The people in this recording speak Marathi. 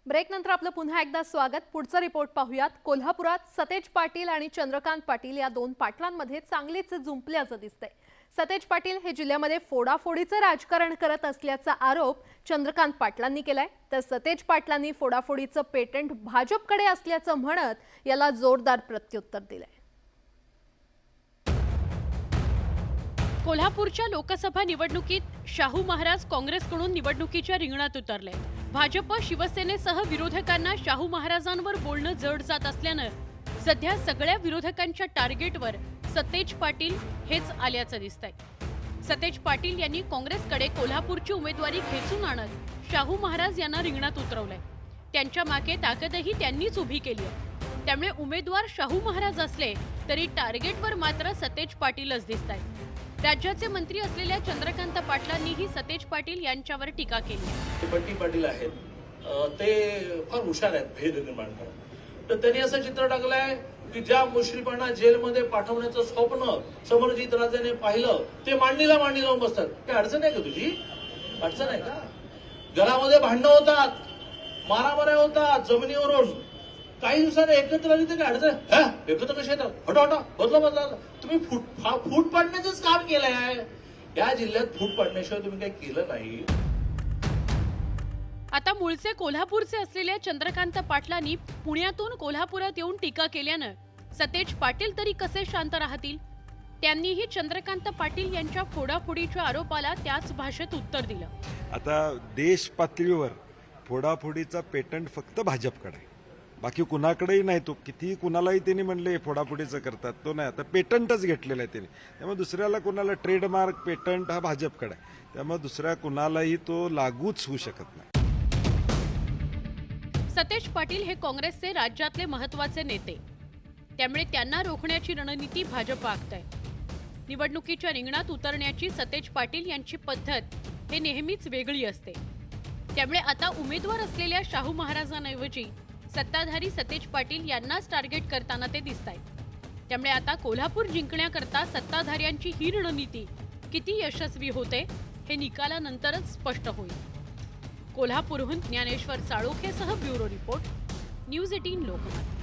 ब्रेकनंतर आपलं पुन्हा एकदा स्वागत। पुढचा रिपोर्ट पाहूयात। कोल्हापुरात सतेज पाटील आणि चंद्रकांत पाटील या दोन पाटलांमध्ये चांगलीच जुंपल्याचं दिसतंय। सतेज पाटील हे जिल्ह्यामध्ये फोडाफोडीचं राजकारण करत असल्याचा आरोप चंद्रकांत पाटलांनी केलाय, तर सतेज पाटलांनी फोडाफोडीचं पेटंट भाजपकडे असल्याचं म्हणत याला जोरदार प्रत्युत्तर दिलंय। कोल्हापूरच्या लोकसभा निवडणुकीत शाहू महाराज काँग्रेसकडून निवडणुकीच्या रिंगणात उतरले। भाजप शिवसेनेसह विरोधकांना शाहू महाराजांवर बोलणं जड जात असल्यानं सध्या सगळ्या विरोधकांच्या टार्गेटवर सतेज पाटील हेच आल्याचं दिसतंय। सतेज पाटील यांनी काँग्रेसकडे कोल्हापूरची उमेदवारी खेचून आणत शाहू महाराज यांना रिंगणात उतरवलंय। त्यांच्या मागे ताकदही त्यांनीच उभी केली आहे। त्यामुळे उमेदवार शाहू महाराज असले तरी टार्गेटवर मात्र सतेज पाटीलच दिसतायत। राज्याचे मंत्री असलेल्या चंद्रकांत पाटलांनीही सतेज पाटील यांच्यावर टीका केली। बंटी पाटील आहेत, ते फार हुशार आहेत भेद निर्माण करत। तर त्यांनी असं चित्र टाकलंय की ज्या मुश्रीफांना जेलमध्ये पाठवण्याचं स्वप्न समरजित राजाने पाहिलं ते मांडणीला लावून बसतात। काय अडचण आहे का तुझी? अडचण आहे का? घरामध्ये भांडणं होतात, मारामाऱ्या होतात जमिनीवरून, काही दिवसांनी एकत्र आली तर काय अडचण? एकत्र कशा येतात? हटा बदला तुम्ही फूट पाडण्याचंच काम केलंय आहे। या जिल्ह्यात फूट पाडण्याशिवाय तुम्ही काही केलं नाही। आता मूळचे कोल्हापूरचे असलेल्या चंद्रकांत पाटलांनी पुण्यातून कोल्हापुरात येऊन टीका केल्यानं सतेज पाटील तरी कसे शांत राहतील? त्यांनीही चंद्रकांत पाटील यांच्या फोडाफोडीच्या आरोपाला त्याच भाषेत उत्तर दिलं। आता देश पातळीवर फोडाफोडीचा पेटंट फक्त भाजपकडे आहे, बाकी कुणाकडेही नाही। तो किती कुणालाही त्यांनी म्हणले फोडाफोडीचं करतात, तो नाही। आता पेटंटच घेतलेला आहे त्यांनी, त्यामुळे दुसऱ्याला कुणाला ट्रेडमार्क पेटंट हा भाजपकडे आहे, त्यामुळे दुसऱ्या कुणालाही तो लागूच होऊ शकत नाही। सतेज पाटील हे काँग्रेसचे राज्यातले महत्त्वाचे नेते, त्यामुळे त्यांना रोखण्याची रणनीती भाजप आखतंय। निवडणुकीच्या रिंगणात उतरण्याची सतेज पाटील यांची पद्धत हे नेहमीच वेगळी असते। त्यामुळे आता उमेदवार असलेल्या शाहू महाराजांऐवजी सत्ताधारी सतेज पाटील यांनाच टार्गेट करताना ते दिसतायत। त्यामुळे आता कोल्हापूर जिंकण्याकरता सत्ताधाऱ्यांची ही रणनीती किती यशस्वी होते हे निकालानंतरच स्पष्ट होईल। कोल्हापूरहून ज्ञानेश्वर साळोखेसह ब्युरो रिपोर्ट, न्यूज 18 लोकमत।